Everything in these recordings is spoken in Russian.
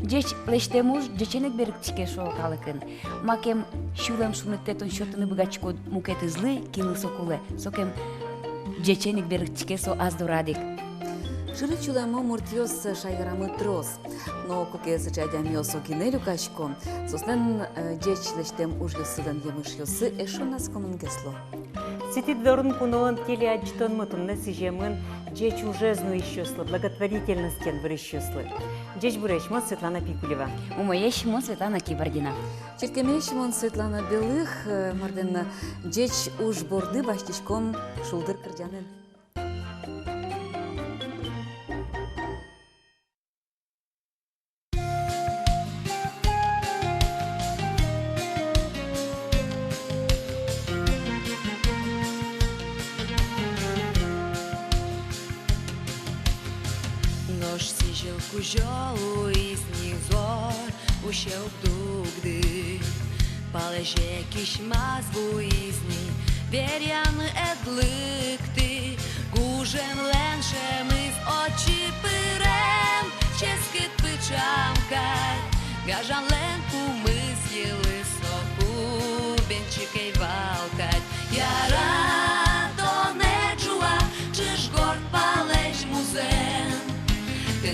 Джеч лештемуш, джеченек беркчике шо калыкын. Макем шулем шунықтетон шотыны богачко мукеты злы, килы сокулы. Сокем джеченек беркчике со аздорадик. Шыры чулемо муртиос шайгарамы трос. Но куке сычадям йосо кинелю качко. Соснен джеч лештем уж йосыдан емыш йосы эшон нас комунгесло. Сетит дорн кунолан теле аджитон мутунна сижемын джеч ужезну ищёслы, благотворительностен вырыщёслы. Джеч бурешмо Светлана Пикулева. Умоещимо Светлана Кибардина. Черкемещимон Светлана Белых, марден джеч уж борды баштичком шулдыр кырдянын. Кужолу із нізор ущелк дугди, палеже кишмаз буїзні, віряни едликти, гужем леншем із очі пирем, ческит пичамкай, гажан ленку ми з'їли соку, бенчикей валкать, яра то не джуа, чи ж горд палеж музем.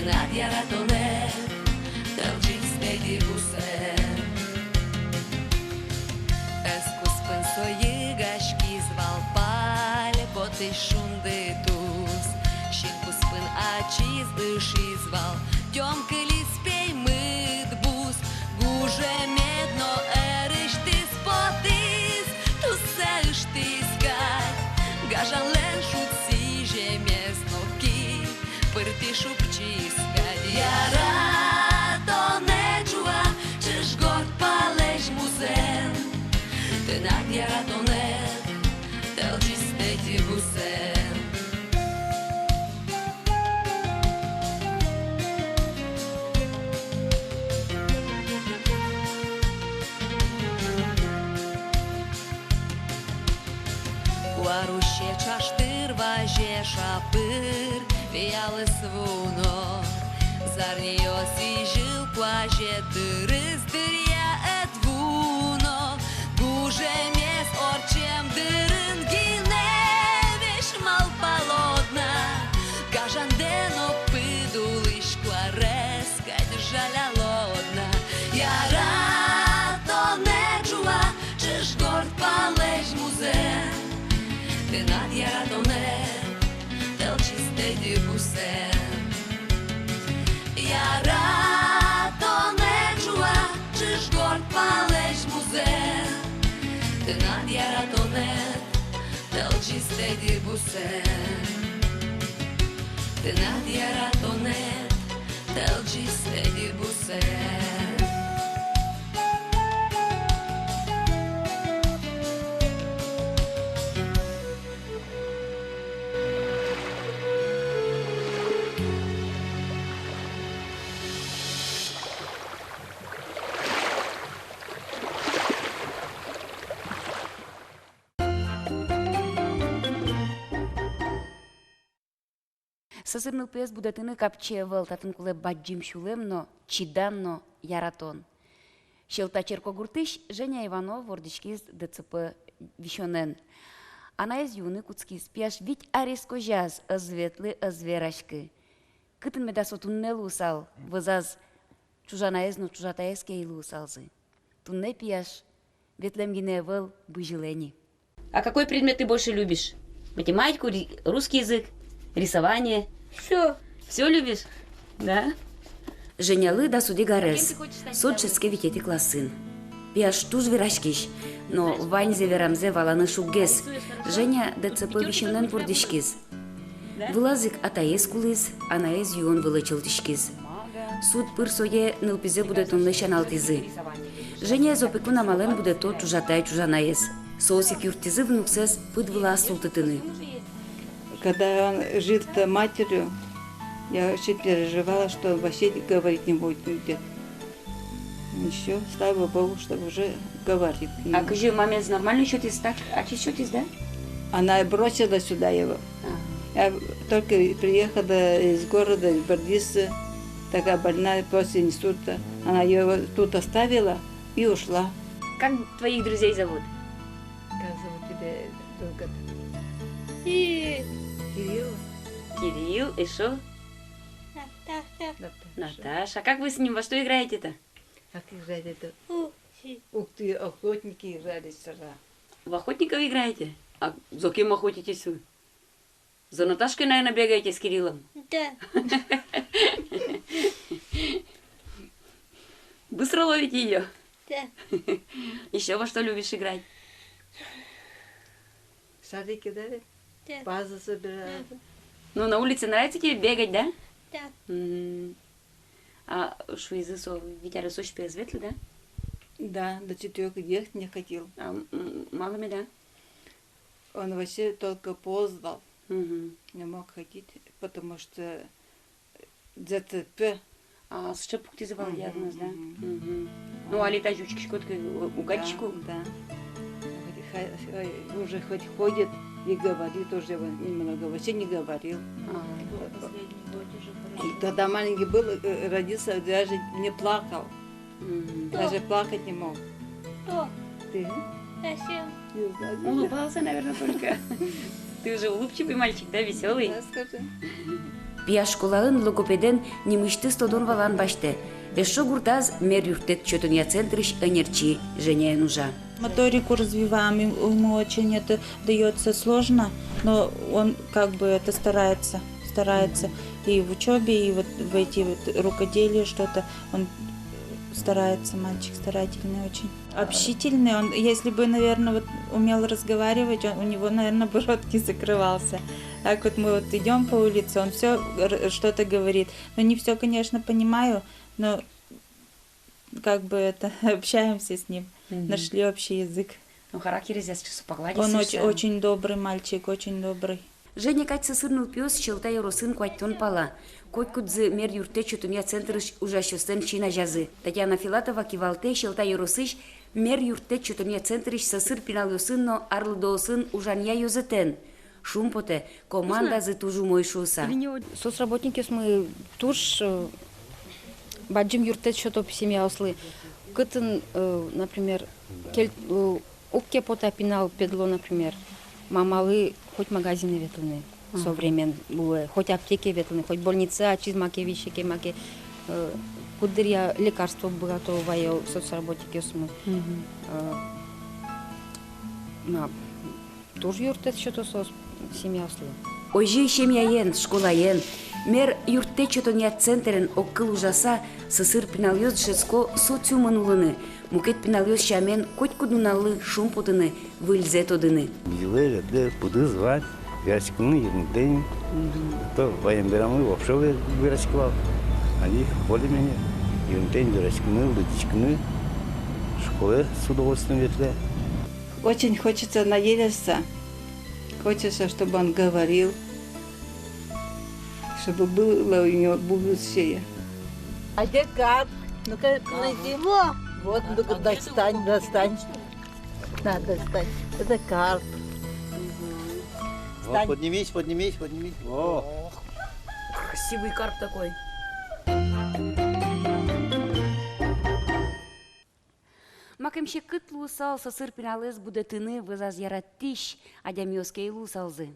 Над яратоне, тавджis dedi busem. Eskus pensoye gashki zvalpal, bote shundetus. Shinkus pen achiz ishizval, tjom kelis pej mydbus. Guje medno erishtis potis, tu se ishtis kaj. Gajan len shutsi žemės noki, părti šupčys. Яра то не чува, чи ж год палеж музен. Ти над яра то не, телчі стеті бусен. Куаруще чаштир важе шапир, віяли свуно. Зарниос и жил плаже дырыс дыря эдвуно. Гуже мес орчем дырын гине веш мал полотна. Кажан дено пыдулыш куарес, кать жаля лодна. Яра то не джуа, чиж горд палеж музен. Ты над яра то не, тел чисте дибусен. Яра то не чува, чи ж горд палеж музен. Ти над яра то не, телчі стеді бусен. Ти над яра то не, телчі стеді бусен. Сасырны пес будатыны капче валтатын куле баджим шулем, но чиданно яратон. Щелта черко гуртыш Женя Иванов вордичкиз ДЦП вишонен. Она из юны куцкиз пьяш вить ареско жаз азветлы азверашкы. Кытын медасо тунне лусал, вызаз чужана эзно чужата эске и лусалзы. Тунне пьяш ветлем гине выл быжилени. А какой предмет ты больше любишь? Математику, русский язык, рисование? Все. Все любишь? Да? Женялы да суди гарес. Сот ческе витети классын. Пьяш туж верашкиш, но ваньзе верамзе валаны шуггес. Женя ДЦП вишенен пурдишкиз. Вылазык атаес кулиз, анаез юон вылычыл тишкиз. Суд пырсое нылпизе будет он лешан алтизы. Женя зопеку намален будет то чужатай чужанаес. Соосик юртизы внуксес пыт выла султытыны. Когда он жил с матерью, я очень переживала, что вообще говорить не будет нигде. Еще, слава Богу, что уже говорит. А скажи, маме нормально счетись так? А че счетись, да? Она бросила сюда его. Я только приехала из города, из Бардиса, такая больная после инсульта. Она ее тут оставила и ушла. Как твоих друзей зовут? Как зовут тебя? Только И Кирилл? Кирилл, и шо? Наташа. Как вы с ним, во что играете-то? Как играть это? Ух ты, охотники играли вчера. В охотников играете? А за кем охотитесь вы? За Наташкой, наверное, бегаете с Кириллом? да. Быстро ловите ее? Да. Еще во что любишь играть? Шарики кидали? Да. Пазы собирали. Ну, на улице нравится тебе бегать, да? Да. А что из лесов? Витя лесов спел да? Да, до 4 ехать не хотел. А малыми, да? Он вообще только поздал. Мгм. Не мог ходить, потому что ДЦП. А с чего ты звал диагноз, да? Мгм. Мгм. Ну, а летать жучки шкотка у качку? Да. Уже хоть ходит и говорит, уже он немного вообще не говорил. И когда маленький был, родился, даже не плакал. Даже плакать не мог. О, Ты? зачем? Не знаю. Улыбался, наверное, только. Ты уже улыбчивый мальчик, да, веселый? Да, скажи. Пия школаын логопеден немышты стодон валан башты. Эшо гуртаз мер юртет чотуня центрыш энерчи женя нужа. Моторику развиваем, ему очень это дается сложно, но он как бы это старается и в учебе, и вот в эти вот рукоделия что-то он старается, мальчик старательный очень. Общительный, он, если бы, наверное, вот умел разговаривать, у него, наверное, бы рот не закрывался. Так вот мы вот идем по улице, он все что-то говорит. Но не все, конечно, понимаю, но как бы это общаемся с ним, нашли общий язык. Ну, характер из часу погладить. Он очень добрый мальчик, очень добрый. Женя катса сырнул пёс челта еросын куаттон пала. Койкудзы мер юрте чотуня центрыш ужащостен чина жазы. Татьяна Филатова кивалте челта еросыш мер юрте чотуня центрыш сасыр пинал ёсынно арлдоосын ужанья ёзетен. Шумпоте команда зы тужу мой шуса. Соцработники мы туж баджим юртет что-то семья ослы. Кытын, например, укке потапинал педло, например, мамалы хоть магазины ветлыны современ было, хоть аптеки ветлыны, хоть больница, чизмаки, вещики, маки, кудырья лекарства готовое соцработники мы. Тоже юртет что-то семья ослы. Ойжи шемьяен, школаен, мер юрте чотуня центрен оккыл ужаса сысыр пинал ёз шеско социумын улыны. Мукет пинал ёз шамен коть кудуналы шумпотыны выльзет одыны. Билер, де буду звать, вирачкины ерінден, то военберамы вообще вирачкывал. Они холи меня, ерінден вирачкины, лыдичкины, школы с удовольствием ветле. Очень хочется наесть. Хочется, чтобы он говорил, чтобы было у него будущее. А где карп? Ну-ка, найди. Вот, ну-ка, достань. Надо достать. Это карп. Вот, поднимись. О. Красивый карп такой. Макемше кыт лусал сасыр пиналыз будетыны вызаз яраттиш адямёскей лусалзы.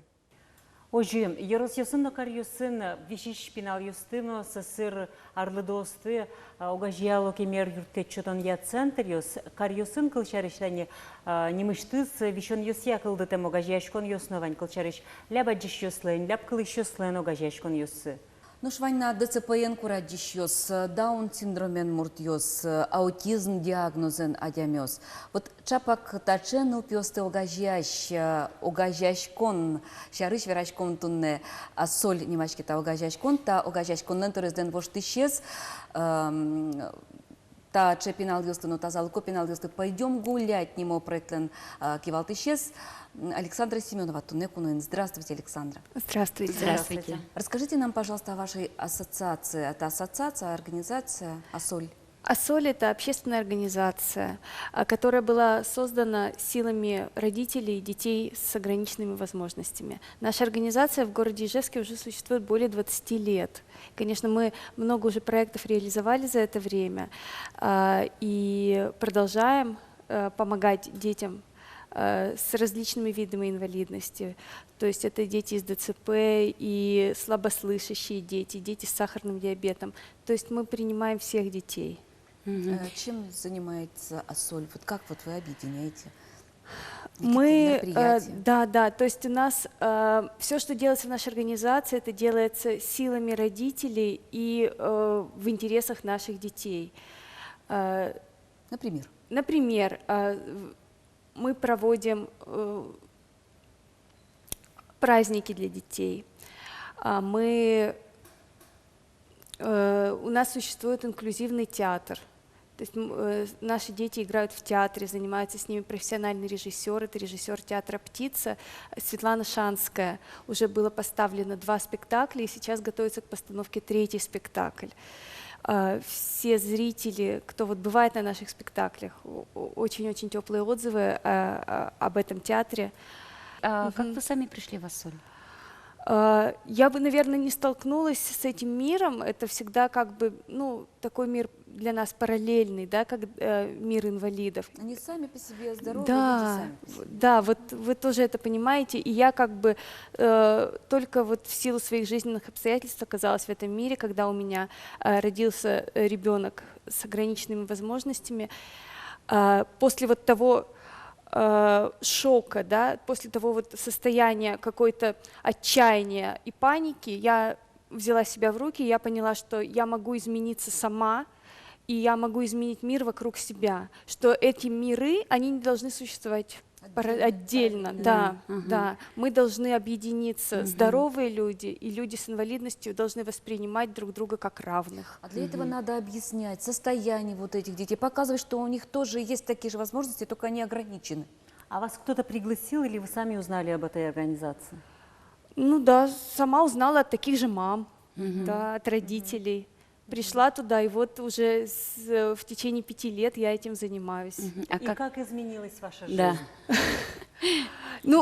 Ожи, еросьосын да карьосын вишиш пинал юстыно сысыр арлыдосты огажияло кемер юртет чотон я центр ёс карьосын кылчарышлане немыштыс вишон ёсья кылды тем огажияшкон ёсновань кылчарыш лябаджиш ёслен ляп кылыш ёслен огажияшкон ёсы. Ну, швайна ДЦПН кураджищёс, даун синдромен муртьёс, аутизм диагнозен адямёс. Вот чапак тачен упёсты огажяшкон, шарыш верашкон тунне, а соль немашкита огажяшкон, та огажяшконнен törөзден воштышес, та чепинал ёсты, но та залко пинал ёсты, пойдем гулять, немо проектлен кивалтышес. Александра Семенова, Тунекунуин. Здравствуйте, Александра. Здравствуйте. Здравствуйте. Расскажите нам, пожалуйста, о вашей ассоциации. Это ассоциация, организация «Асоль». Ассоль — это общественная организация, которая была создана силами родителей и детей с ограниченными возможностями. Наша организация в городе Ижевске уже существует более 20 лет. Конечно, мы много уже проектов реализовали за это время и продолжаем помогать детям с различными видами инвалидности. То есть это дети из ДЦП и слабослышащие дети, дети с сахарным диабетом. То есть мы принимаем всех детей. Чем занимается Ассоль? Вот как вот вы объединяете? Мы, да, то есть у нас все, что делается в нашей организации, это делается силами родителей и в интересах наших детей. Например? Например, мы проводим праздники для детей. У нас существует инклюзивный театр. То есть наши дети играют в театре, занимается с ними профессиональный режиссер, это режиссер театра «Птица» Светлана Шанская. Уже было поставлено 2 спектакля, и сейчас готовится к постановке 3-й спектакль. Все зрители, кто вот бывает на наших спектаклях, очень-очень теплые отзывы об этом театре. Как вы сами пришли в Ассоль? Я бы, наверное, не столкнулась с этим миром. Это всегда как бы, такой мир для нас параллельный, да, как мир инвалидов. Они сами по себе здоровые, да, люди сами по себе. Да, вот вы тоже это понимаете. И я как бы только вот в силу своих жизненных обстоятельств оказалась в этом мире, когда у меня родился ребенок с ограниченными возможностями. После вот того шока, да, после того вот состояния какой-то отчаяния и паники, я взяла себя в руки, я поняла, что я могу измениться сама, и я могу изменить мир вокруг себя, что эти миры, они не должны существовать отдельно, да. Мы должны объединиться, здоровые люди и люди с инвалидностью должны воспринимать друг друга как равных. А для этого надо объяснять состояние вот этих детей, показывать, что у них тоже есть такие же возможности, только они ограничены. А вас кто-то пригласил или вы сами узнали об этой организации? Ну да, сама узнала от таких же мам, да, от родителей. Пришла туда, и вот уже в течение 5 лет я этим занимаюсь. И как изменилась ваша жизнь? Да.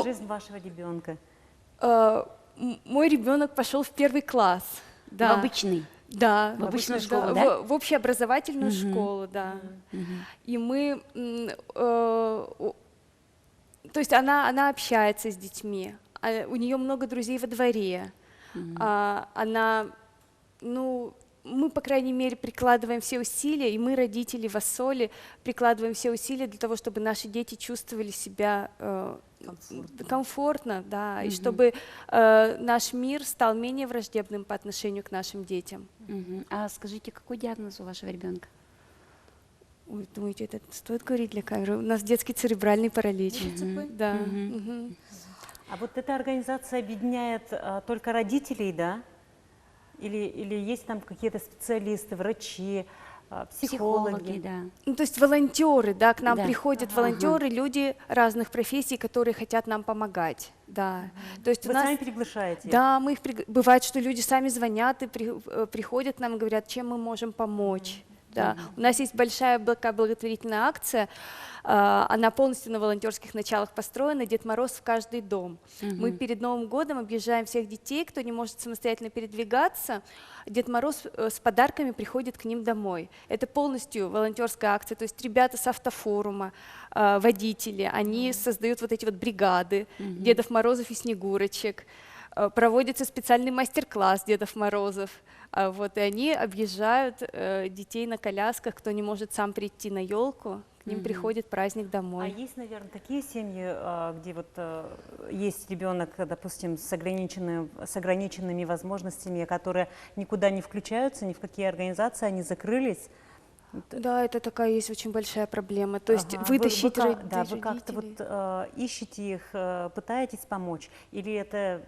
Жизнь вашего ребенка? Мой ребенок пошел в 1 класс. Да. В обычный? Да. В обычную школу, да? В общеобразовательную школу, да. И мы... То есть она общается с детьми, у нее много друзей во дворе. Мы, по крайней мере, прикладываем все усилия, и мы, родители в Ассоле, прикладываем все усилия для того, чтобы наши дети чувствовали себя комфортно, да, и чтобы наш мир стал менее враждебным по отношению к нашим детям. А скажите, какой диагноз у вашего ребенка? Ой, думаете, это стоит говорить для камеры? У нас детский церебральный паралич. Да. А вот эта организация объединяет только родителей, да? Или есть там какие-то специалисты, врачи, психологи? Да. Ну, то есть волонтеры, да, к нам приходят волонтеры, люди разных профессий, которые хотят нам помогать. Да. То есть Вы сами приглашаете? Да, бывает, что люди сами звонят и приходят к нам и говорят, чем мы можем помочь. Да. У нас есть большая благотворительная акция, она полностью на волонтерских началах построена, Дед Мороз в каждый дом. Мы перед Новым годом объезжаем всех детей, кто не может самостоятельно передвигаться, Дед Мороз с подарками приходит к ним домой. Это полностью волонтерская акция, то есть ребята с автофорума, водители, они создают вот эти вот бригады Дедов Морозов и Снегурочек, проводится специальный мастер-класс Дедов Морозов. И они объезжают детей на колясках, кто не может сам прийти на елку, к ним приходит праздник домой. А есть, наверное, такие семьи, где вот есть ребенок, допустим, с ограниченными возможностями, которые никуда не включаются, ни в какие организации, они закрылись? Да, это такая есть очень большая проблема. То есть вытащить родителей. Вы как-то вот ищете их, пытаетесь помочь? Или это,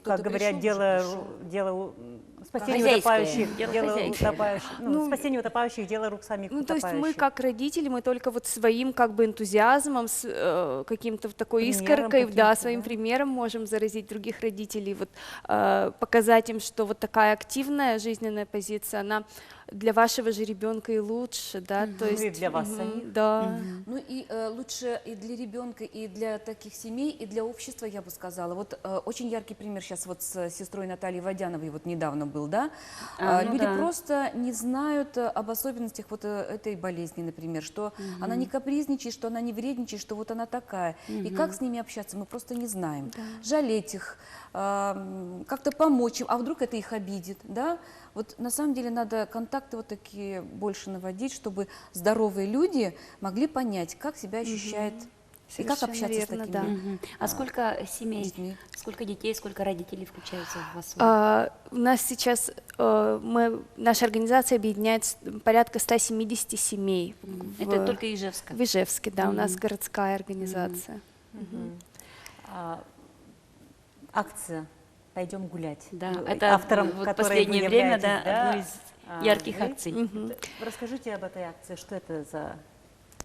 как говорят, дело спасения утопающих, спасение утопающих, дело рук самих утопающих? То есть мы как родители, мы только вот своим как бы энтузиазмом, с каким-то такой искоркой, да, своим примером можем заразить других родителей, вот, показать им, что вот такая активная жизненная позиция, она для вашего же ребенка ребенка и лучше, да, то Ну и есть для вас самих. да. Ну и лучше и для ребенка, и для таких семей, и для общества, я бы сказала. Вот очень яркий пример сейчас вот с сестрой Натальей Водяновой вот недавно был, да? Ну Люди да. просто не знают об особенностях вот этой болезни, например, что она не капризничает, что она не вредничает, что вот она такая. И как с ними общаться, мы просто не знаем. Жалеть их, как-то помочь им, а вдруг это их обидит, да? Вот на самом деле надо контакты вот такие больше наводить, чтобы здоровые люди могли понять, как себя ощущает и как Совершенно общаться верно, с да. такими А сколько семей, детьми. сколько детей, сколько родителей включаются в вас? У нас сейчас, наша организация объединяет порядка 170 семей. Это только Ижевска. В Ижевске, да, у нас городская организация. Акция «Пойдем гулять». Да, Ну, это автором вот которой последнее вы время, являетесь, да, одной из ярких вы? акций. Расскажите об этой акции, что это за...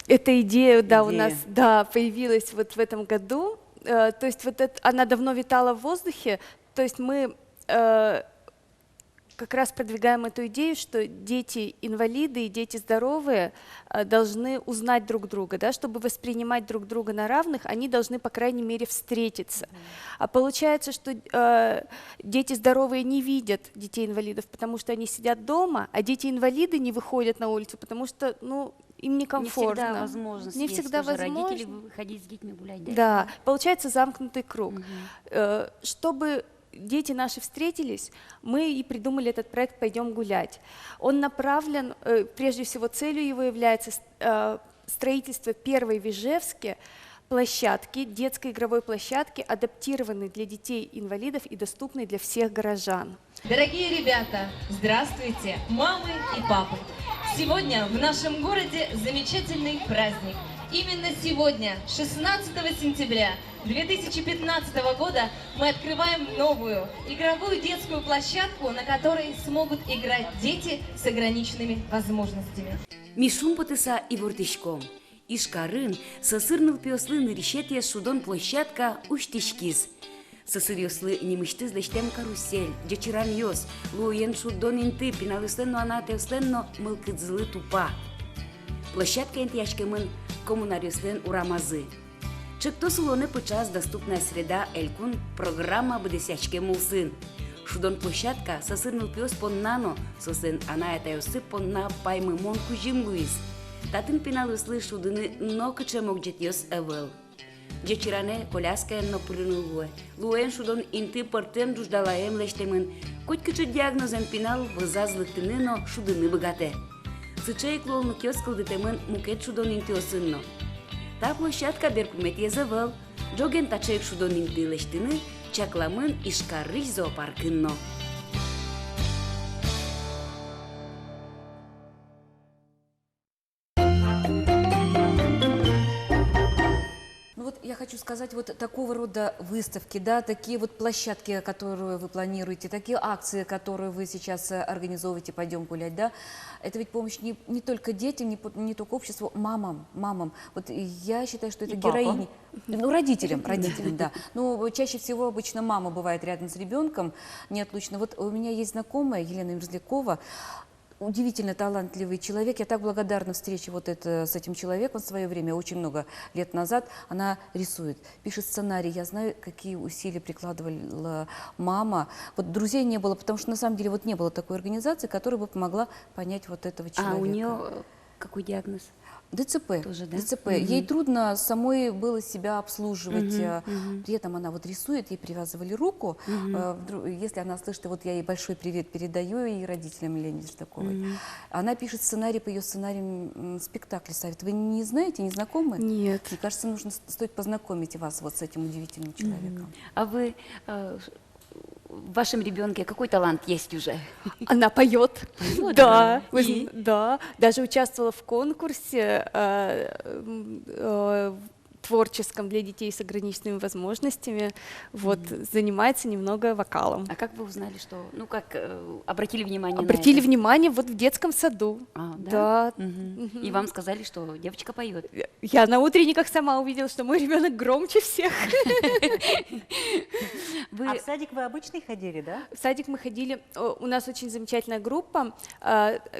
Эта идея, да, у Идея. нас, да, появилась вот в этом году. То есть вот она давно витала в воздухе. То есть мы как раз продвигаем эту идею, что дети-инвалиды и дети здоровые должны узнать друг друга, да, чтобы воспринимать друг друга на равных, они должны, по крайней мере, встретиться. А получается, что дети здоровые не видят детей-инвалидов, потому что они сидят дома, а дети-инвалиды не выходят на улицу, потому что, ну, им некомфортно. Не всегда возможность Не есть всегда тоже возможно. родителей выходить с детьми гулять. Да, получается замкнутый круг. Чтобы дети наши встретились, мы и придумали этот проект «Пойдем гулять». Он направлен, прежде всего, целью его является строительство первой в Ижевске площадки, детской игровой площадки, адаптированной для детей-инвалидов и доступной для всех горожан. Дорогие ребята, здравствуйте, мамы и папы! Сегодня в нашем городе замечательный праздник. Именно сегодня, 16 сентября 2015 года, мы открываем новую игровую детскую площадку, на которой смогут играть дети с ограниченными возможностями. Мишум потыса и вортишком. Ишкарын, сосырныл пёслы решетия шудон площадка уштишкиз. Сосырёслы немышты злештем карусель, дечиран ёс, луен шудон инты, пиналысленно анатесленно мылкыдзлы тупа. Площадка интяшкемын коммунарёслен урамазы. Чекто сулоны пычас доступная среда элькун программа бдесячке мулсын. Шудон площадка сосырныл пёс поннано, сосын анаятаюсы понна паймы монку жимлуиз. Татын пиналыслы шудыны нокыче могжетьёс эвел. Дечиране коляска енно пулюнулуэ. Луэн шудон инты портем дуждалаем лештемын. Котькычы диагнозен пинал вызазлыктыныно шудыны богате. Сычай клолны кёскал детемын мукет шудон инты осынно. Та площадка беркумет езевел. Джоген тачек шудон инты лештыны чакламын ишкаррыч зоопаркынно. Я хочу сказать, вот такого рода выставки, да, такие вот площадки, которые вы планируете, такие акции, которые вы сейчас организовываете, «Пойдем гулять», да, это ведь помощь не только детям, не только обществу, мамам. Вот я считаю, что это героини. Ну, родителям, да. Но чаще всего обычно мама бывает рядом с ребенком неотлучно. Вот у меня есть знакомая Елена Мерзлякова, удивительно талантливый человек. Я так благодарна встрече вот с этим человеком в свое время, очень много лет назад. Она рисует, пишет сценарий. Я знаю, какие усилия прикладывала мама. Вот друзей не было, потому что на самом деле вот не было такой организации, которая бы помогла понять вот этого человека. А у нее какой диагноз? ДЦП. Тоже, да? ДЦП. Ей трудно самой было себя обслуживать. При этом она вот рисует, ей привязывали руку. Если она слышит, вот я ей большой привет передаю и родителям Елене Мерзляковой. Она пишет сценарий, по ее сценариям спектакль ставит. Вы не знаете, не знакомы? Нет. Мне кажется, стоит познакомить вас вот с этим удивительным человеком. А вы... В вашем ребенке какой талант есть уже? Она поет. Поет, да, да. да. Даже участвовала в конкурсе творческом для детей с ограниченными возможностями, вот, занимается немного вокалом. А как вы узнали, что, ну как, обратили внимание Обратили на это? внимание вот в детском саду. А, Да. И вам сказали, что девочка поет. Я на утренниках сама увидела, что мой ребенок громче всех. А в садик вы обычный ходили, да? В садик мы ходили, у нас очень замечательная группа,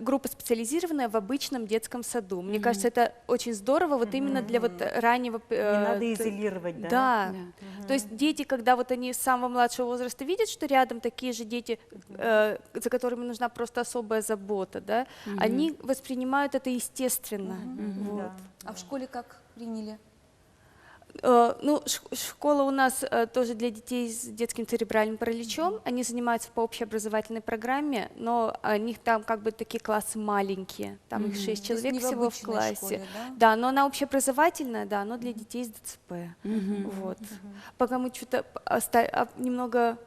группа специализированная в обычном детском саду. Мне кажется, это очень здорово, вот именно для вот раннего... Не надо изолировать, да? Да. То есть дети, когда вот они с самого младшего возраста видят, что рядом такие же дети, за которыми нужна просто особая забота, да, они воспринимают это естественно. Вот. А в школе как приняли? Ну, школа у нас тоже для детей с детским церебральным параличом. Они занимаются по общеобразовательной программе, но у них там как бы такие классы маленькие. Там их 6 человек не в всего в обычной классе. школе, да? Да, но она общеобразовательная, да, но для детей с ДЦП. Вот. Пока мы что-то немного...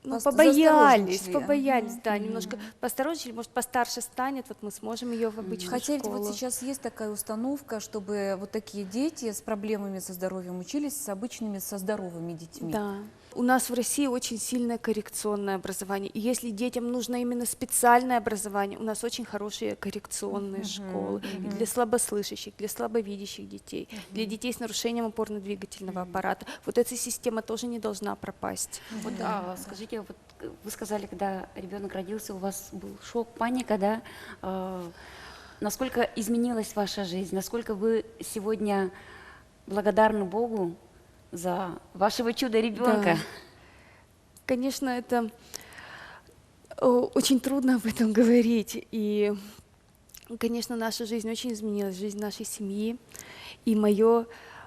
Ну, побоялись, да, немножко поосторожничали, может, постарше станет, вот мы сможем ее в обычную Хотя ведь школу. вот сейчас есть такая установка, чтобы вот такие дети с проблемами со здоровьем учились с обычными, со здоровыми детьми. Да. У нас в России очень сильное коррекционное образование. И если детям нужно именно специальное образование, у нас очень хорошие коррекционные школы. И для слабослышащих, для слабовидящих детей, для детей с нарушением опорно-двигательного аппарата. Вот эта система тоже не должна пропасть. Вот, скажите, вот вы сказали, когда ребенок родился, у вас был шок, паника, да? Насколько изменилась ваша жизнь? Насколько вы сегодня благодарны Богу за вашего чудо-ребенка? Да. Конечно, это очень трудно об этом говорить. И, конечно, наша жизнь очень изменилась, жизнь нашей семьи и мое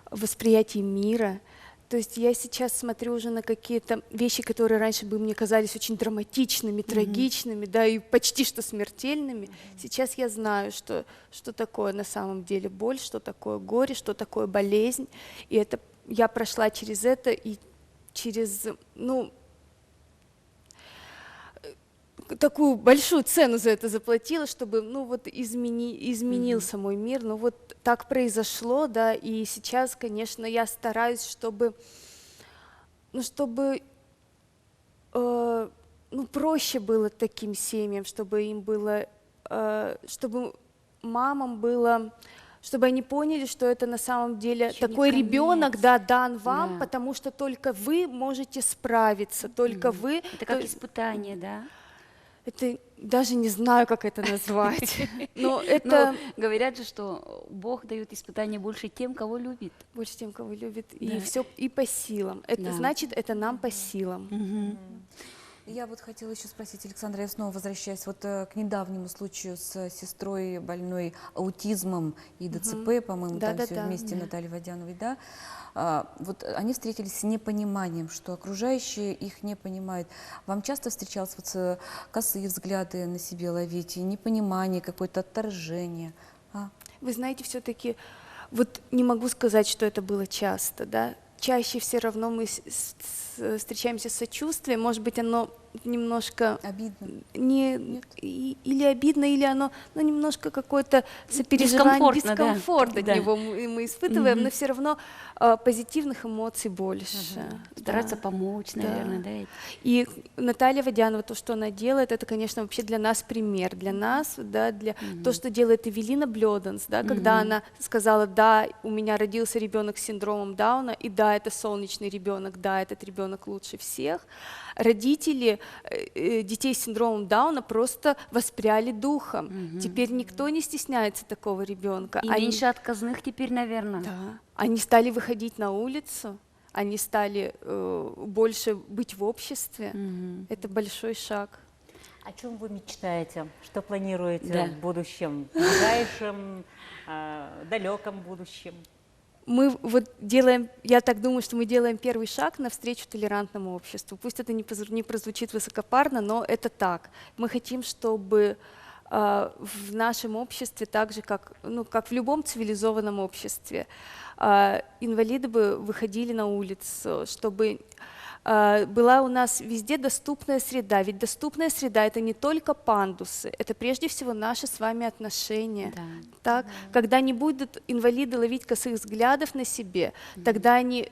восприятие мира. То есть я сейчас смотрю уже на какие-то вещи, которые раньше бы мне казались очень драматичными, трагичными, да, и почти что смертельными. Сейчас я знаю, что такое на самом деле боль, что такое горе, что такое болезнь. И это я прошла через это и через, ну, такую большую цену за это заплатила, чтобы, ну, вот изменился мой мир. Ну, вот так произошло, да, и сейчас, конечно, я стараюсь, чтобы, ну, проще было таким семьям, чтобы им было, чтобы мамам было, чтобы они поняли, что это на самом деле еще такой ребенок, да, дан вам, потому что только вы можете справиться, только вы. Это как испытание, да? Это даже не знаю, как это назвать. Но это говорят же, что Бог дает испытания больше тем, кого любит. Больше тем, кого любит, и все и по силам. Это значит, это нам по силам. Я вот хотела еще спросить, Александра, я снова возвращаюсь вот к недавнему случаю с сестрой больной аутизмом и ДЦП, по-моему, там все вместе, Натальей Водяновой, да? Вот они встретились с непониманием, что окружающие их не понимают. Вам часто встречалось вот косые взгляды на себе ловить, и непонимание, какое-то отторжение? Вы знаете, все-таки, вот не могу сказать, что это было часто, да? Чаще все равно мы встречаемся с сочувствием, может быть, оно немножко обидно, или обидно, или оно, ну, немножко какое-то сопереживание, дискомфорт от него мы испытываем, но все равно позитивных эмоций больше. Стараться помочь, наверное, да. И Наталья Водянова, то, что она делает, это, конечно, вообще для нас пример, для нас, да, для то, что делает Эвелина Блёданс, да, когда она сказала, да, у меня родился ребенок с синдромом Дауна, и да, это солнечный ребенок, да, этот ребенок лучше всех. Родители детей с синдромом Дауна просто воспряли духом. Теперь никто не стесняется такого ребенка. И меньше отказных теперь, наверное. Да. Они стали выходить на улицу, они стали больше быть в обществе. Это большой шаг. О чем вы мечтаете? Что планируете в будущем? В ближайшем, далеком будущем? Мы вот делаем, я так думаю, что мы делаем первый шаг навстречу толерантному обществу. Пусть это не прозвучит высокопарно, но это так. Мы хотим, чтобы в нашем обществе, так же, как в любом цивилизованном обществе, инвалиды бы выходили на улицу, чтобы была у нас везде доступная среда. Ведь доступная среда — это не только пандусы, это прежде всего наши с вами отношения. Так? Когда не будут инвалиды ловить косых взглядов на себе, тогда они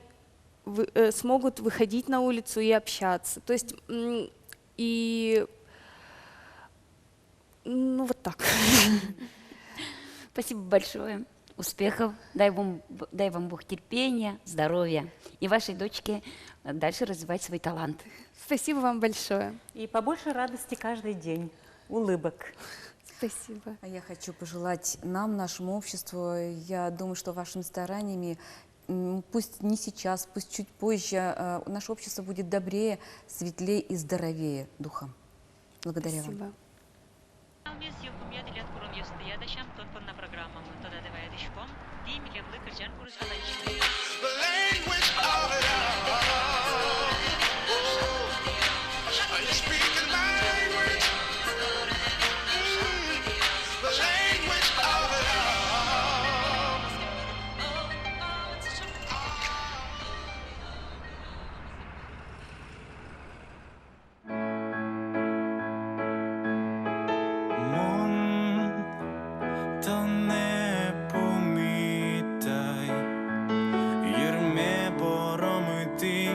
смогут выходить на улицу и общаться. То есть, ну вот так. Спасибо большое. Успехов. Дай вам Бог терпения, здоровья. И вашей дочке дальше развивать свой талант. Спасибо вам большое. И побольше радости каждый день, улыбок. Спасибо. А я хочу пожелать нам, нашему обществу, я думаю, что вашими стараниями, пусть не сейчас, пусть чуть позже, наше общество будет добрее, светлее и здоровее духом. Благодаря Спасибо. вам. Та не помітай, єрме боромити.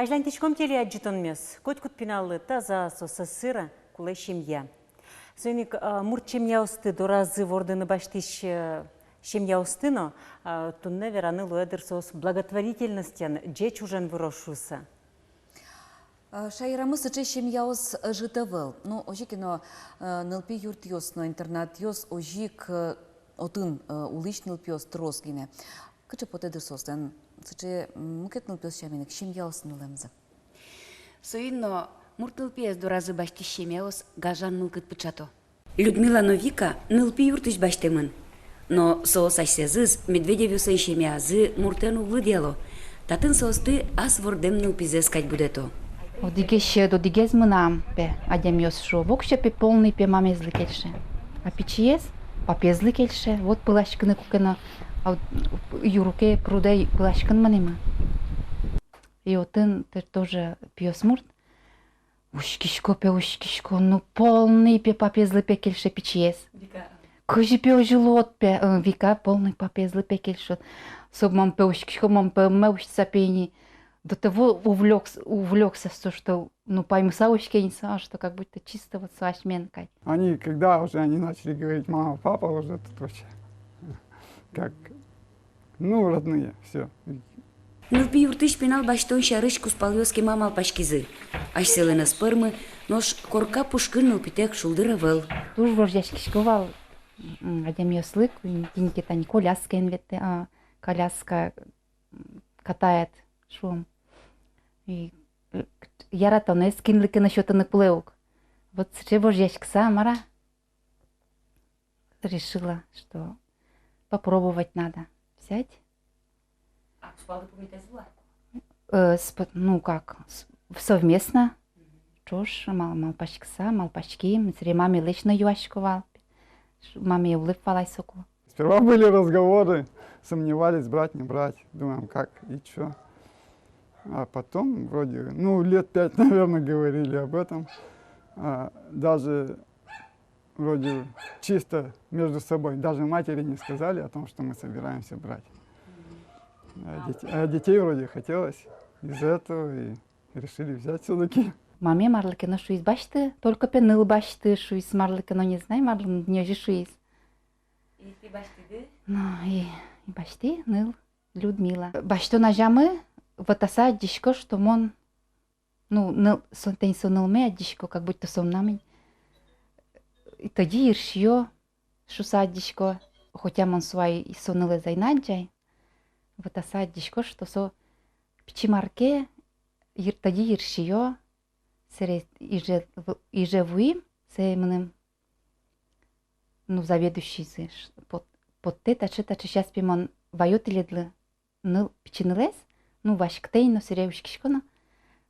Ажлантичком теле аджитон мес. Котькут пиналы таза соса сыра кулай семья. Сөйник мурт семья усты доразы вордыны баштиш семья устыно, тунне вераны луэдер сос благотворительностян джеч ужен вырошуса. Шайрамы сыче семьяос житавел. Ну, ожикино нылпи юрт йос, но интернат йос ожик отын улыч нылпиос тросгине. Кычы потедер состан сыче мукет нылпиос шаминек семьяос нылемза. Соино муртылпиес доразы башти шемеос гажан нылкыт пычато. Людмила Новика нылпи юртыш баштемын. Но соос ашсезыз Медведевюсын шемеазы муртен углы дело. Татын соосты ас вордем нылпизес кать будето. Одигеше до дигез мынам пе адемьос шо вокше пе полный пе мамезлы кельше. А пичиес папезлы кельше. Вот пылашкыны кукена юруке прудей пылашкын манема. И отын ты тоже пьёс мурт. Ушкишко, ну полный пе папезлы пе кельше пичиес. Кожи пе ожилот пе вика полный папезлы пе кельше. Собмам пе ушкишко мам пе меуш сапени. До того увлекся, что ну поймсаушки, что как будто чисто вот свашменкой. Они, когда уже они начали говорить мама, папа, уже тут вообще как, ну, родные, все. Нылпи юртыш пинал баштон шарыш куспалёски мамал пашкизы. Аш селена спырмы, нож корка пушкын нылпитек шулдыравыл. Туж вождяшкишковал, адем ёслык, тиньки тань коляска инвете, коляска катает шум. И яратон эскинлыки насчётанных плеук. Вот чего же Мара решила, что попробовать надо взять. Ну как, совместно. Чушь, малпачкса, малпачки. Мы маме лично юашковал. Маме улыбалась соку. Сперва были разговоры, сомневались, брать, не брать. Думаем, как и что. А потом вроде, ну, лет 5, наверное, говорили об этом. Даже вроде чисто между собой. Даже матери не сказали о том, что мы собираемся брать. А детей вроде хотелось из-за этого и решили взять все-таки. Маме марлыкино шуиз башты, только пеныл башты шуиз марлыкино не знаю, марлым не же шуиз. И ты башты, да? Ну, и башты, ныл, Людмила. Башто нажамы, вот аса дишко, что мон, ну, ныл, сонтень сонылме, дишко, как будто сомнамень. И тоді иршьё, шуса дишко, хотя мон свай соныле зайнаджай. Вот аса дишко, что со пчимарке, тоді иршьё, сере иже вуим, се мным, ну, заведующий зе, под тета, чета, сейчас пимон вайот ледлы, ныл, пчинылес, ну, вашктей, но сереушкишкона,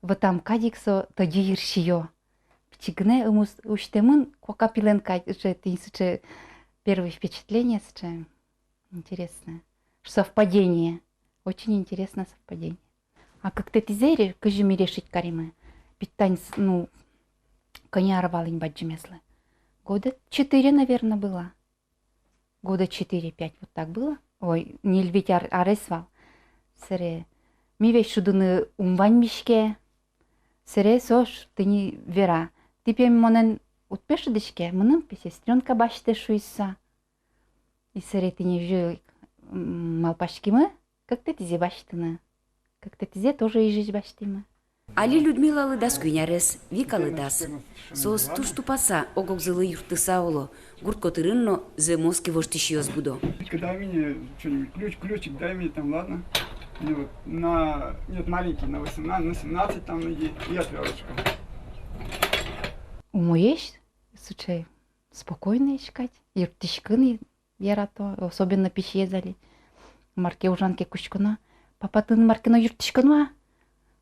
вот там кадиксо, тоді иршьё. Пчигне, уштемын, кока пиленка, это первое впечатление, интересное. Совпадение. Очень интересное совпадение. А как ты зери, кажи мне решить каримы. Питань, ну, коня рвалень баджимеслы. Года 4, наверное, было. Года 4-5, вот так было. Ой, не львить аресвал. Сере. Ми вещь шудуны умвань мишке. Сере сош, ты не вера. Теперь монен утпеши дышке, мным сестренка баште шуйса. И сере ты не жил малпашки мы, как ты тизе баштына. Как ты тизе тоже и жизнь баштимы. Али Людмила лыдас күйнярес, Вика лыдас. Сос туштупаса, огокзылы юртыса оло. Гуртко тырынно, зе мозги воштишиос будо. Дай мне что-нибудь, ключик, дай мне там, ладно? Ну, вот, нет, маленький, на 18, на 17 там найди, и отверточку. Умоешь, случай, спокойно искать. Юртишкын ярато, особенно пищезали. Марке ужанке кучкуна. Папа, ты маркино юртишкынва?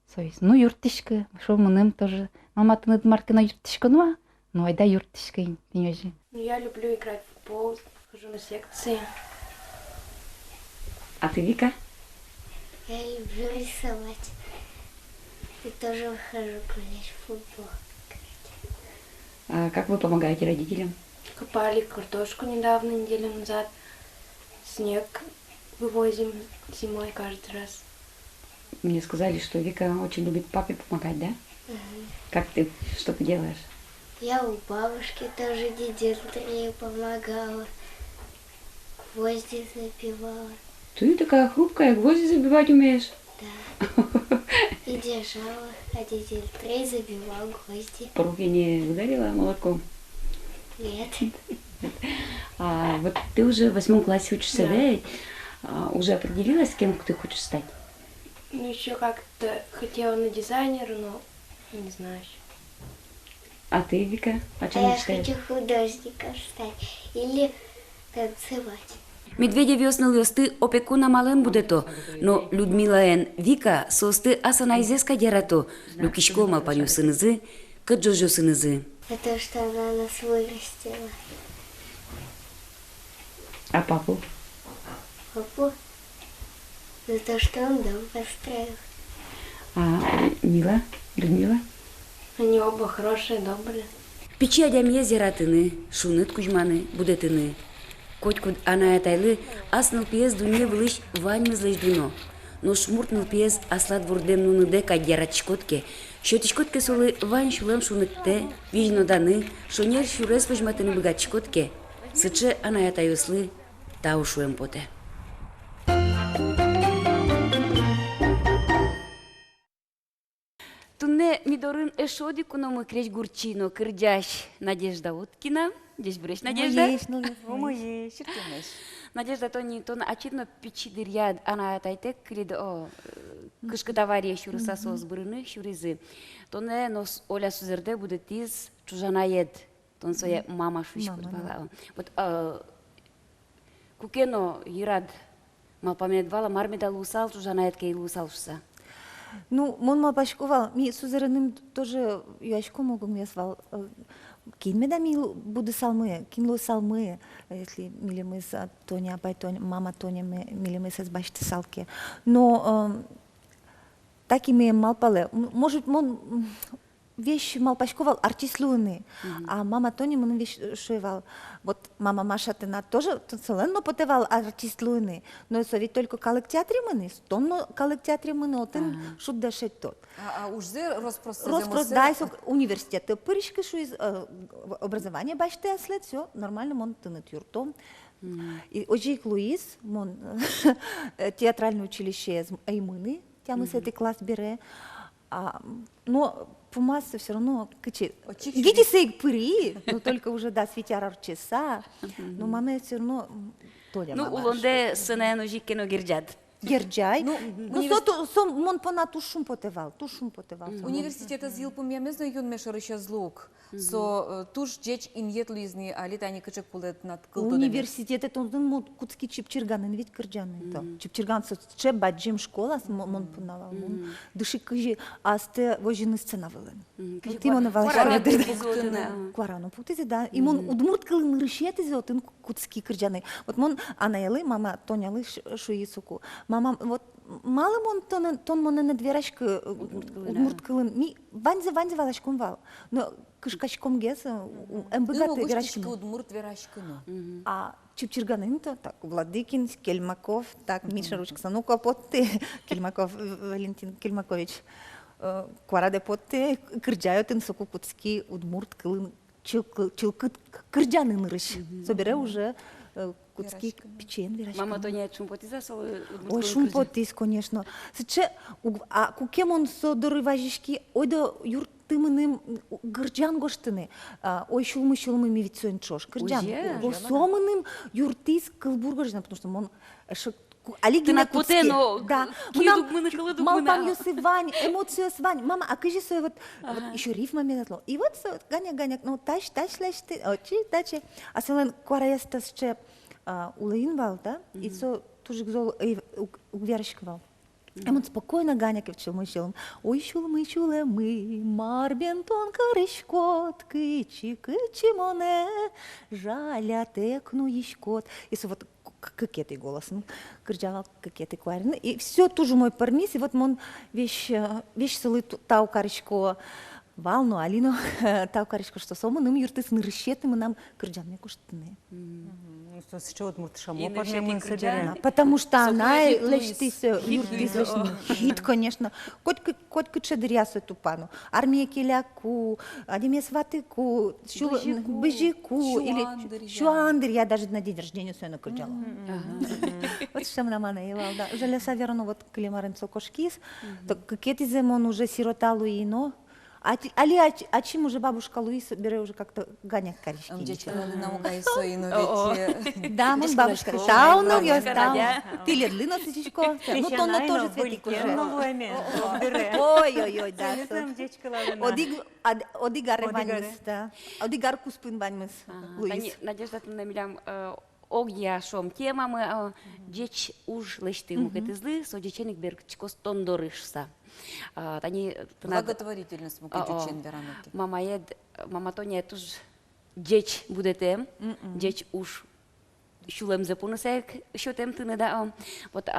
Союз, ну юртишка, шо мыным тоже. Мама, ты маркино юртишкынва? Ну айда юртишка, ты не же. Ну, я люблю играть в футбол, хожу на секции. А ты, Вика? Я люблю рисовать. И тоже хожу гулять в футбол. А как вы помогаете родителям? Копали картошку недавно, неделю назад. Снег вывозим зимой каждый раз. мне сказали, что Вика очень любит папе помогать, да? Как ты? Что ты делаешь? Я у бабушки тоже дизель помогала. Гвозди забивала. Ты такая хрупкая, гвозди забивать умеешь? Да. И держала, а дизель забивал гвозди. По руке не ударила молотком? Нет. А вот ты уже в 8 классе учишься, да? И, уже определилась, кем ты хочешь стать? Ну, еще как-то хотела на дизайнера, но не знаю. А ты, Вика, о чем А я мечтаешь? хочу художником стать или танцевать. Медведя веснал ёсты опекуна мален будето, но Людмила ен Вика состы асанайзеска дерато, люкишко малпаню сынызы, каджожо сынызы. За то, что она нас вырастила. А папу? Папу за то, что он дом построил. А Мила? Людмила? Они оба хорошие, добрые. Печи адямия зератыны, шуныт кузьманы, будетыны. Котькуд анаятайлы асныл пьес дуне вылыш вань мызлыш дуно. Но шмуртныл пьес аслад вурдем нуныде кадьяратчкотке. Шотичкотке солы вань шулем шуныкте, вижноданы, шонер шурес выжматыны быгатчкотке. Сыче анаятайослы таушуем поте. Тунне мидорын эшоди куномы креш гурчино кырдяш Надежда Уткина. Здесь брешь, Надежда? Надежда тони тон очевидно печидыр яд ана тайтек криды о кышкы товария шурыса сос бырыны шурызы. Тоне нос Оля Сузерде будет из чужана ед. Тон своя мама шушку бала. Вот кукено ирад малпамедвала мармеда лусал чужана ед кей лусал шуса. Ну, мон малпашковал, ми сузереным тоже юашко могу мне свал. Кинме да ми буду салмы, кинло салмы, если мили мы с Тоня, апай Тоня, мама Тоня, мили мы с башты салки. Но так и мы малпале. Может, мон вещь малпашковал артислюны, а мама Тоня мон вещь шуевал. Вот мама Маша тена тоже целенно потевал артислюны, но совет только коллектеатри мыны, стонно коллектеатри мыны, отын шут дашет тот. А уже Распродайся университет, пырышка шу из образования башты след, все нормально, мон тынет юртом. И Оджик Луис, мон театральное училище Аймыны, тямы с этой класс бере, но по массе все равно качи. Гиди сейк пыри, но только уже да светяр часа, но маме все равно толя. Ну улонде сына Оджик кено гирджад. Герджай. Ну, мон понад тушум потевал. Университета зил помямезно юн мешар еще злук. Со туш джеч иньет лизни, а лет они качек пулет над кылтодами. Университет это он мон кутски чипчирганын ведь кырджаны то. Чипчирган со че баджим школа мон понавал. Дыши кыжи асте вожины сцена вылен. Ты мон навал. Кварану путизе да. И мон удмурт кылын рышеты зотын кутски кырджаны. Вот мон анаелы мама тонялы шуисуку. Мама, вот мало мон тон мон на дверашка удмурткалын. Ми ванзе валашком вал. Но кышкачком геса эмбыгаты верашкин. Удмурт верашкину. А чипчирганын то так Владыкин, Кельмаков, так Миша Ручкса. Ну капотты Кельмаков Валентин Кельмакович. Квараде потты кырджают инсоку кутски удмурткалын чилкыт кырджанын рыш. Собере уже кутски печен верашкин. Мама Тоня шумпотиза сол. Ой, шумпотиз, конечно. Сыче, а кукемон со дорыважишки, ой да юртымыным гырджан гоштыны, ой шулмы мивицойн чош, гырджан. Сомыным юртиз кылбургажна, потому что мон алигина кутски. Да. Малпам ёсы вань, эмоции вань. Мама, а кажи свой вот еще рифма медатло. И вот ганя, ну тач лешты, очи, тачи. А селен квараестас че улаинвал, да? И со тоже гзол увершквал. Емон спокойно ганя кевчил мы щелом. Ой, чулы мы, марбен тонко речкот, кычи моне, жаля текну ещкот. И со вот кокетый голосом, кричал кокетый кварин. И все тоже мой пармис, и вот мон вещь солы тау каречко, Вално, алино, тау каришко, что сомо, ним юртис нырщет, мы нам кырджанне куштыны. Что с чего мы шамо И поднем нырщет и кырджан. Потому что она Соколовик лештис, юртис лештис. Хит, конечно. Коть кычедырясу эту пану. Армия келяку, адеме сватыку, быжику, или шуандыр, я даже на день рождения свою кырджала. Вот что нам она ела, да. Жалеса верно, вот климарен сокошкис, то какие-то земон уже сирота Луино, а чем уже бабушка Луиса бере уже как-то гоняк корички. Да, мы бабушка. Да, ну я стал. Ты ледлина сычко. Ну то на тоже цветик уже. Ой-ой-ой, да. Одигар баньмыс, да. Одигар куспын баньмыс. Луис. Надежда Тунамилям огья шом тема мы деч уж лышты мукетызлы, содеченик бергчкос тондорышса. Тани Благотворительность мукетючен верануки. Мама Тоня туж деч будете, деч уж шулем запунасек, шотем ты да. Вот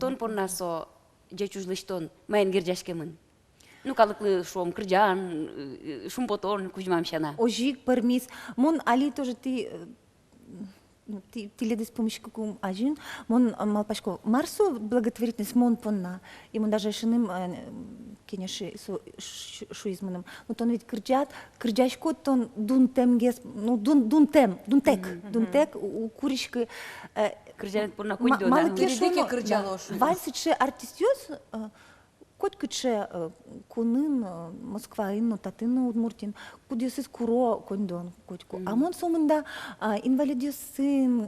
тон поннасо деч уж лыштон, майн гирджашкемын. Ну калыклы шом кырджан, шумпотон кузьмамшана. Ожик пермис, мон али тоже ты ледис помощь какому ажин, мон малпашко Марсу благотворительность мон понна, и мон даже шиным кенеши шуизманом, но тон ведь кырджашко тон дунтемгес, ну дунтек у куришки кырджанет понна кундона. Малыке шоно, вальсиче артистиос, Котькаче кунын Москва инно татыны Удмуртин, кудесыз куро кондон котьку. А мон сомында инвалидиос сын,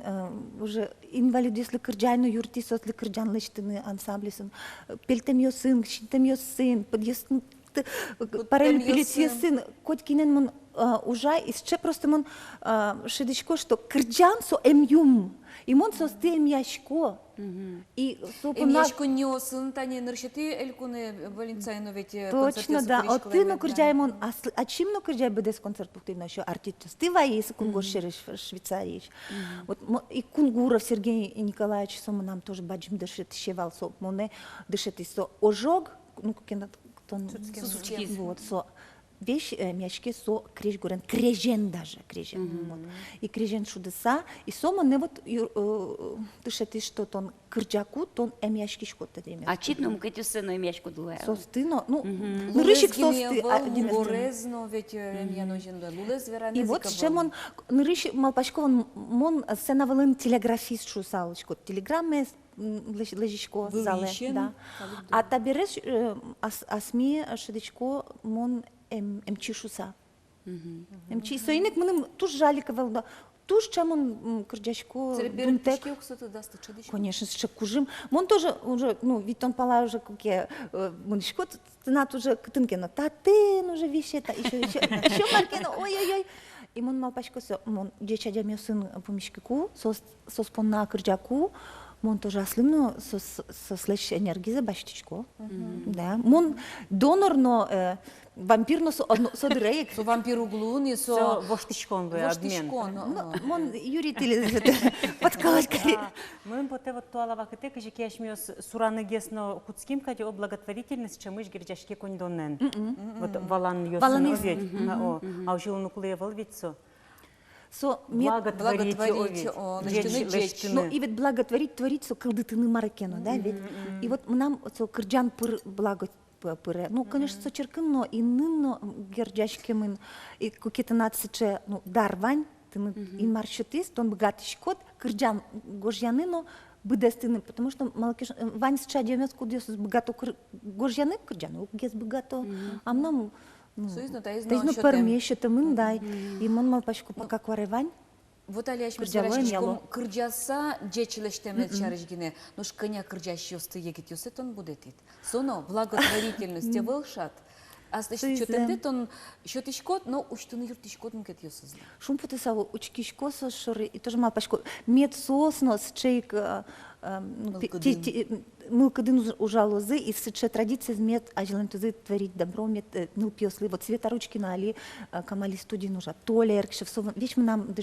уже инвалидиослы кырджайно юртисослы кырджан лечтыны ансамблисын, пельтемьё сын, шинтемьё сын, подъездын параллелепилиция сын, котькинен мон уже исче просто мон шедичко, что кырджан со эмюм. И мон состы эмьяшко. И эмьяшко не осын, тане ныршеты элькуны Валенцайно ведь точно, да. А ты ну кырджай мон, а чем ну кырджай бедес концерт пуктивно еще артист? Ты ваис кунгуршериш в Швейцарии. Вот и Кунгуров Сергей Николаевич сом нам тоже баджим дышит, щевал со моне дышит и со ожог, ну как вот со. Вещь мячки со крежгурен, крежен даже, крежен. И крежен шудеса, и сома не вот тышети что тон кырджаку, тон эмячки шкота деме. А читно мукетю сыну эмячку дуэ. Состыно, ну рышик состы. Горезно ведь эмьяно женда, лулез веранез. И вот чем он рышик малпашкован мон сенавалын телеграфист шусалочку, телеграмме лежичко зале, да. А табереш асми шедичко мон эмчишуса. Эмчи соинек мыным туж жаликовал, да. Туж чем он кырджачко дунтек. Конечно, с чекужим. Мон тоже уже, ну, ведь он пала уже какие мунишко, тынат уже кытынкено. Татын уже вещета, еще маркено, ой-ой-ой. И мон малпачко со, мон деча дямё сын помишкику, соспонна кырджаку. Мон тоже аслымно со слэш энергии баштичко. Да. Мон донорно вампирно со дырейк. Со вампиру глуни, со воштичкон вы обмен. Мон Юрий Тилез подкалочка. Мы поте вот туалава кате каже кешмиос сураны гесно куцким каде о благотворительность чамыш гирджашке кондонен. Вот валан ёсын овет. А уже он уклеевал ведь со. Благотворить, но и ведь благотворить творится кылдытыны маракено, да, ведь. И вот нам со кырджан пыр благотворить, ну, конечно, со черкыно и нынно герджашкемын и какие-то нациче, ну, дарвань, ты ин маршрутист, он богатый кот, кырджан гожьяныно быдестыны, потому что малакиш вань с чадемес кудес богато гожьяны кырджану, гес богато, а нам Тайзно пармещета мындай, и мон малпашку пока кваревань. Вот алияш мисарашком кырджаса жечилештемет чарыжгине, но шканя кырджащи осты егет юсетон будетит. Соно благотворительности волшат. А значит, что ты он что ты шкод, но уж ты не юртишь код мкет юсезна. Шум потесал учки шкоса шоры и тоже малпашку медсосно с чейк мылкадын ужалозы, и сыча традиция змет, а желаем тузы творить добро, мет, ну, пьеслы, вот Света Ручкина, али, Камали студии нужа, Толя Эркшев, вещь мы нам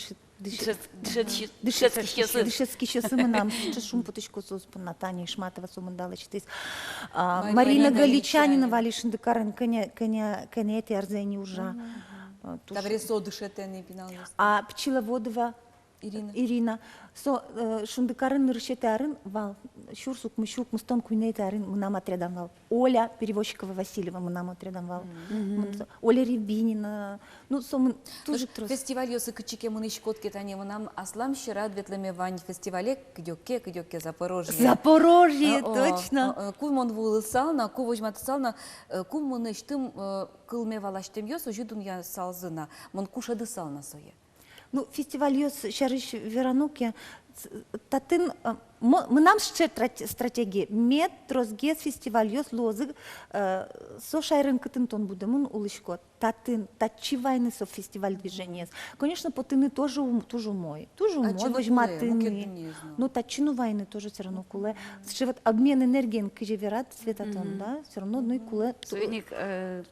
дышецкий часы мы нам, шум потычку соспу, Наталья Ишматова, сумандала читыс, Марина Галичанина, Валишин Декарен, коня эти арзени ужа. Тавресо дышетенный пенал. А Пчеловодова Ирина. Со шундыкарын ныршетарын вал. Шурсук мышук мустон куйнетарын мы нам отрядом вал. Оля Перевозчикова Васильева мы нам отрядом вал. Оля Рябинина. Ну, мы тоже трос. Фестиваль ёсы кычике мы нышкотке тане мы нам аслам щера ветлеме вань фестивале кидёкке Запорожье. Запорожье, точно. Кумон вулысална, кувожмат сална, кумон ыштым кылме валаштем ёс ужидун я салзына. Мон кушады сална сое. Ну, фестиваль ёс шарыш верануке, татын, мы нам ще стратегии. Мед, трозгез, фестиваль ёс лозы, со шайрын кытын тон буде, мун улышко, татын, татчивайны со фестиваль движения. Конечно, потыны тоже мой. Тоже мой, возьматыны. Но татчину войны тоже все равно куле. Вот обмен энергией кижеверат светотон, да, все равно, ну и куле.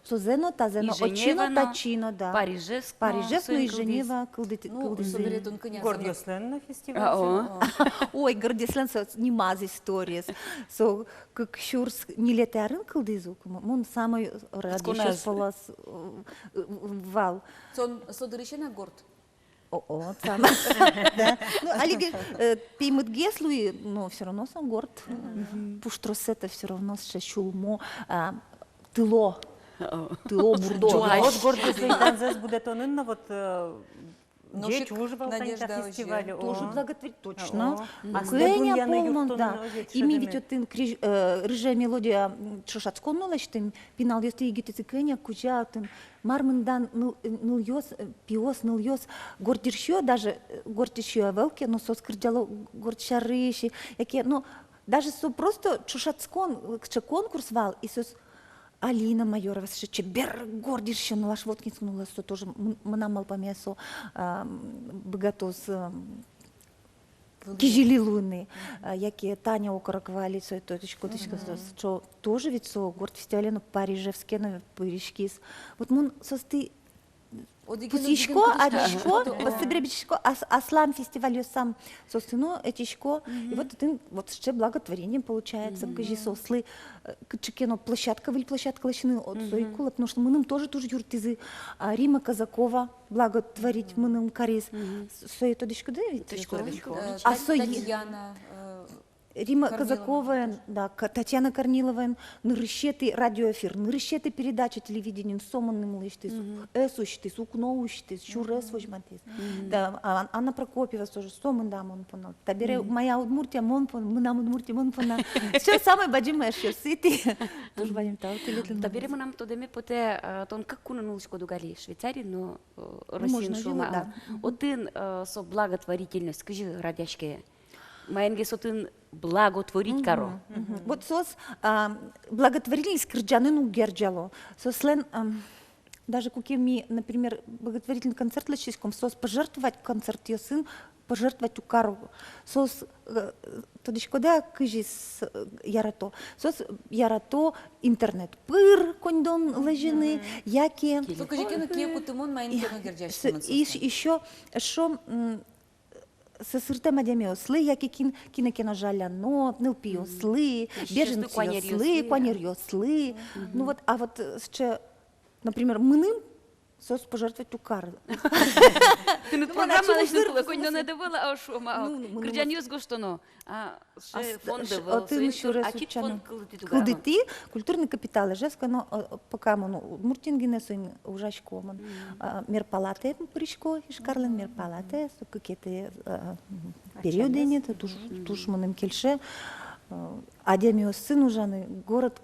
Созено, тазено, очино, тачино, да. Парижеск, ну и Женева, Гордioslен на фестивале. Ой, Гордioslен, не маз история. So, как шурс не летарын кылдызук, он самый радишь полос вал. Сон содырыщена горд. О, сам. Да. Ну, алиги пеймут геслуи, но все равно сам горд. Пуштрос это все равно шашулмо тыло. Тыло бурдо. Вот Гордioslен танзес будет он инна вот Деч уживал на фестивале. Тоже благотворить, точно. Кэня полмон, да. Ими ведь вот рыжая мелодия Шошацкон нулаштын, пинал ёсты егитецы кэня, кучалтын, мармындан ныл ёс, пиос ныл ёс, гордиршё, даже гордиршё велке, но со скрдяло гордшарыши, яке, ну, даже со просто Шошацкон, конкурс вал, и сос Алина Майорова, Чебер, гордишься, ну ваш вот киснула, что тоже мы нам мал помесо богатос кижили луны, яке Таня окороквали, so точку, что тоже ведь со горд фестивале на Парижевске, на Парижкис. Вот мы состы Путишко, Адишко, Посыбребичко, Аслам фестиваль сам, собственно, Этишко. И вот это вот ще благотворением получается, кажи сослы, качекено площадка, площадка лощины от Сойкула, потому что мы нам тоже юртизы, Рима Казакова благотворить, мы нам карис, Сой Тодишко, да, ведь? А Татьяна Рима Казакова, да, Татьяна Корнилова, нырыщеты радиоэфир, нырыщеты передачи телевидения, соманным лыштыс, эсущтыс, укноущтыс, чурес возьматыс. Да, Анна Прокопьева тоже, соман да, мон понал. Табере моя Удмуртия, мон пон, мы нам Удмуртия, мон пона. Все самое бадимое шерсити. Тоже бадим тау, Табере мы нам то деме поте, тон как кунанулочку дугали Швейцарии, но Россия шума. Один со благотворительность, скажи, радяшке. Майнге сотын благотворить каро. Вот сос благотворительность кырджанын герджало. Сослен даже кукеми, например, благотворительный концерт лечиском, сос пожертвовать концерт ее сын, пожертвовать у кару. Сос тодичко да кыжис ярато. Сос ярато интернет пыр кондон лежины, яки. Сокажи кену кеку тымон майнге герджащий. Еще шо Сысыртем адемиослы, яки кинокино жаляно, нылпиослы, беженцы куанерьослы. Ну вот, а вот ще, например, мыным сос пожертвовать у кары. Ты на программу начала, конь не давала, а шо, крыджаньёс гоштоно, а фонды был, а кит фонд кылдыти, культурный капитал, жеска, но пока мы, муртингине сын ужачко, мер палате пришко, ишкарлен мер палате, какие-то периоды нет, туш мы кельше, адемиос сын ужаны, город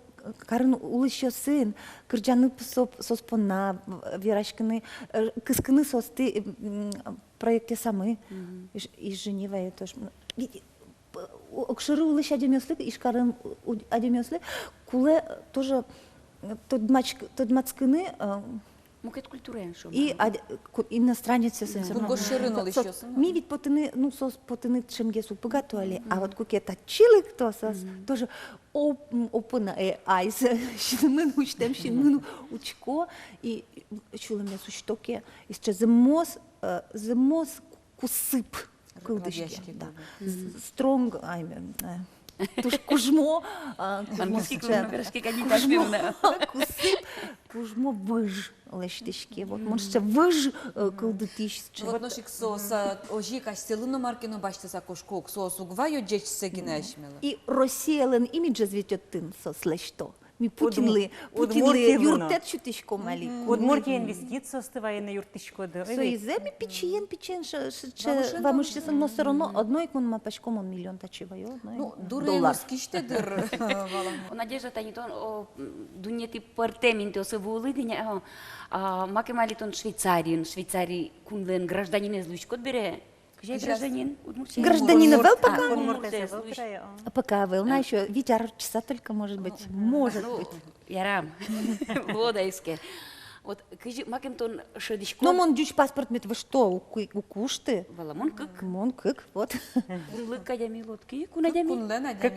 Карын улыща сын, кырджаны соспона, верашкины, кыскыны состы проекте самы, из Женева это ж. Окшыры улыща адемиослы, ишкарын адемиослы, куле тоже тот мацкыны, Мукет культурен шо. И иностранец се Кунго ширину лише. Ми ведь потыны, ну, сос потыны чемге су погатуали, а вот кукет отчилы кто сос, тоже опына айс, шинмын учтем, шинмын учко, и чулы мне суштоке, еще замос кусып, кылдышки, да, стронг, туш кужмо, кужмо выж лештишки, вот может выж кылдытиш. Вот ношик сос ожи кастелыно маркино башты сакошко сос угваю джеч сегинашмела. И Россиялын имидже звететтын сос лешто. Ми Путинлы юртет чутышко мали. Удмуртия инвестиция стывая на юртышко. Соиземи печен, вам еще но все равно одной кон мапашком он миллион тачиваю. Ну, дуры скиштедер. Надежда танитон дунети партеминто се вулыдиня, макемалитон Швейцарии кунлен гражданин из Лучкот бере. Где гражданин? Гражданин вел пока? Пока вел, на еще ветер часа только может быть. Может быть. Ярам. Водайске. Вот, макемтон шедишко. Но мон дюч паспорт мет вы что, у кушты? Валамон как? Мон как, вот. Лыка дями лодки, кунадями.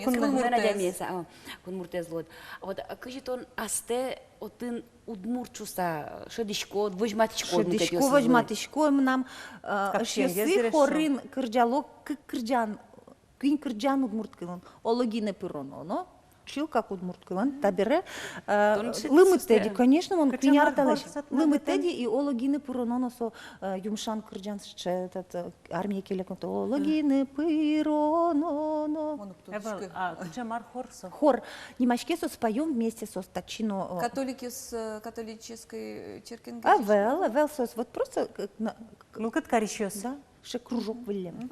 Кунадямеса, кунмуртез лод. Вот, кажитон асте отын удмурчуса шедишко, вожматичко. Шедишко, вожматичко, нам шесы хорин кырджалок, кырджан, кин кырджан удмурткилон, ологине пироно, но? Чил как удмурткилан, табере, лымытеди, конечно, он квинярталаш, лымытеди и ологины пироно, со юмшан кырджан, этот армия келеконто, ологины пироно. Хор, немашке со споем вместе со стачино. Католики с католической черкинги? Вел, вот просто. Ну, как корещёс. Да. Ще кружок вылем.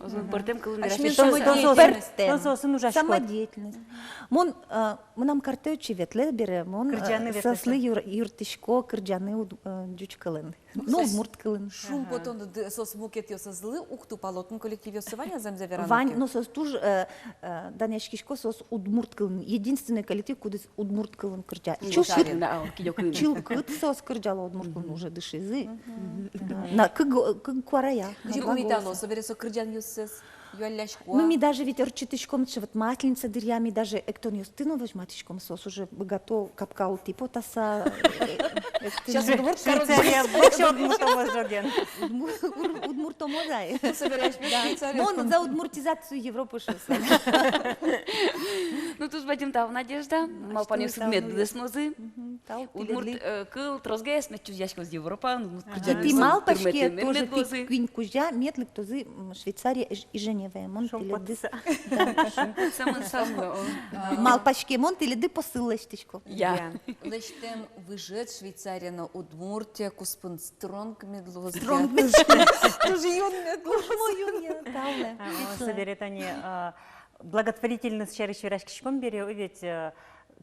Самодеятельность. Мон нам картеючи ветле бере, мон сосли юртишко кырджаны дючкален. Ну, удмурткален. Шум потом сос мукет йосазлы, ухту палотн коллектив йосывания замзаверанки. Вань, но сос туж данешкишко сос удмурткален. Единственный коллектив, куда удмурткален кырджа. Чилкыт сос кырджала удмурткален уже дышизы. На как куарая. Но соберется кырджан юсес, юалляшко. Ну, ми даже ведь орчитышком, что вот масленица дыря, ми даже эктон юстыну возьматышком сос уже готов капкал типа таса. Сейчас Швейцария больше удмуртомозоген. Удмуртомозай. Собираешь Швейцарию. Он за удмуртизацию Европы шелся. Ну, тут будем там Надежда, мал паню судмет деснозы. Удмурт кыл трозгес мечузяшко с Европа. И ты мал пашке тоже ты квин кужа метлик тозы Швейцария и Женева. Монтеледыс. Мал пашке Монтеледы посылочтичко. Я. Лештем выжет Швейцария на Удмуртия куспун стронг медлоз. Стронг медлоз. Тоже юн медлоз. Соберет они благотворительность шариш вирашкишком бере, ведь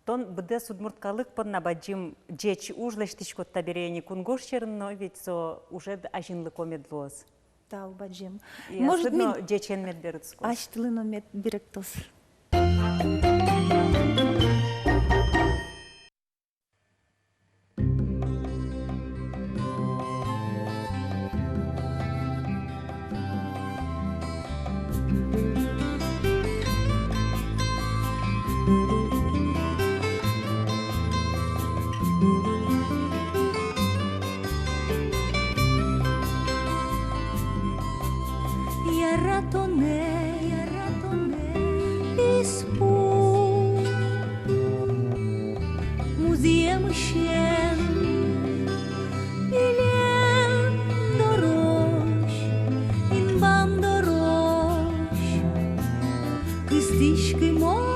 тон бдес удмурткалык под набаджим джеч ужлештишко таберени кунгош черно, ведь со уже ажинлыко медлоз. Да, баджим. Может быть, джечен медберцко. Аштылыно медберектос. Кистишки мой.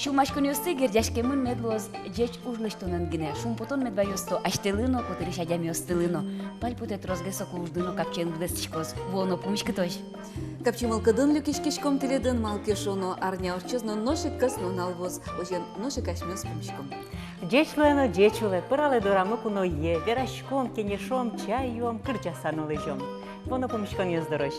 Шумашкон ёсты гердяшкемын медлоз жеч ужлыштонын гине. Шум потон медва ёсто аштелыно, потыриш адям ёстылыно. Пальпутет розгесо кулждыно капчен будестичкоз. Воно пумишки тош. Капчимал кадын люкишкишком теледын малкешоно арня орчезно ношик касно налвоз. Ожен ношик ашмёс пумишком. Джечлено, джечуле, пырале дорамы куно е, верашком, кенешом, чайом, кырчасан улыжом. Воно пумишкон ёздорош.